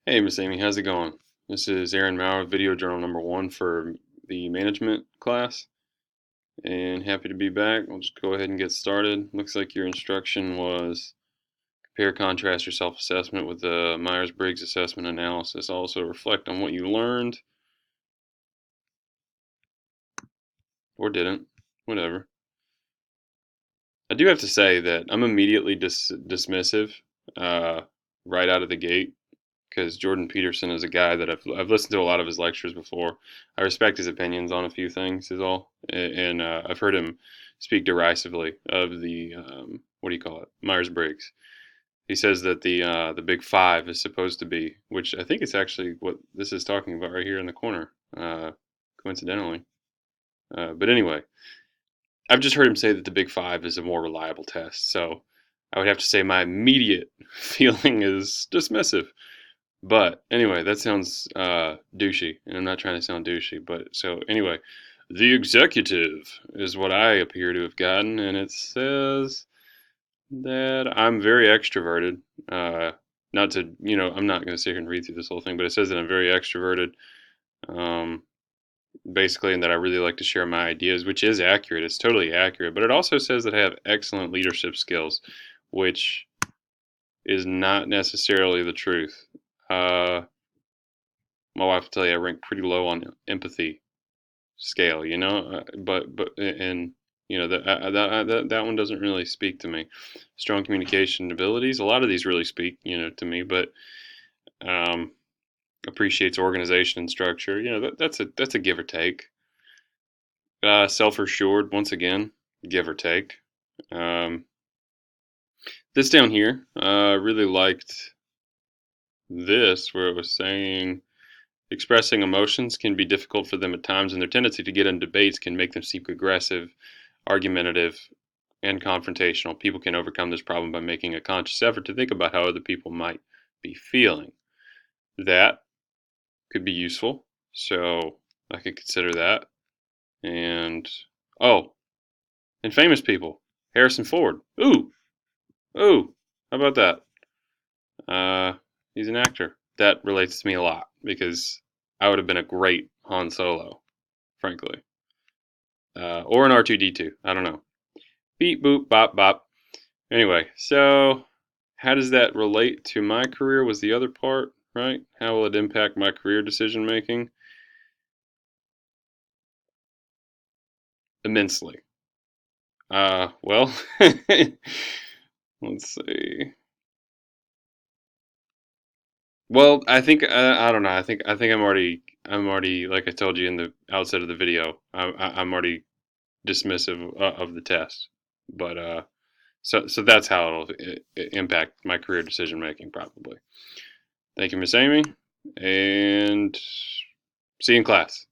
Hey, Miss Amy, how's it going? This is Aaron Maurer, video journal number one for the management class, and happy to be back. We'll just go ahead and get started. Looks like your instruction was compare, contrast your self-assessment with the Myers-Briggs assessment analysis. Also reflect on what you learned or didn't, whatever. I do have to say that I'm immediately dismissive uh, right out of the gate because Jordan Peterson is a guy that I've listened to a lot of his lectures before. I respect his opinions on a few things, is all, and I've heard him speak derisively of the what do you call it, Myers Briggs. He says that the Big Five is supposed to be, which I think is actually what this is talking about right here in the corner, coincidentally. But anyway, I've just heard him say that the Big Five is a more reliable test, so I would have to say my immediate feeling is dismissive. But anyway, that sounds douchey, and I'm not trying to sound douchey. But so anyway, the executive is what I appear to have gotten, and it says that I'm very extroverted. Not to, I'm not going to sit here and read through this whole thing, but it says that I'm very extroverted, um, basically, and that I really like to share my ideas, which is accurate. It's totally accurate. But it also says that I have excellent leadership skills, which is not necessarily the truth. Uh, my wife will tell you I rank pretty low on empathy scale, but and that one doesn't really speak to me. Strong communication abilities, a lot of these really speak, to me, but um, appreciates organization and structure. That's a give or take. Self-assured, once again, give or take. Um, this down here, really liked this where it was saying expressing emotions can be difficult for them at times, and their tendency to get in debates can make them seem aggressive, argumentative, and confrontational. People can overcome this problem by making a conscious effort to think about how other people might be feeling. That could be useful, so I could consider that. And oh, and famous people, Harrison Ford. Ooh, how about that? He's an actor. That relates to me a lot because I would have been a great Han Solo, frankly. Or an R2D2. I don't know. Beep, boop, bop, bop. Anyway, so how does that relate to my career was the other part, right? How will it impact my career decision making? Immensely. Well, let's see. Well, I think I don't know. I think I'm already like I told you in the outset of the video. I'm already dismissive of the test, but so that's how it'll impact my career decision making probably. Thank you, Miss Amy, and see you in class.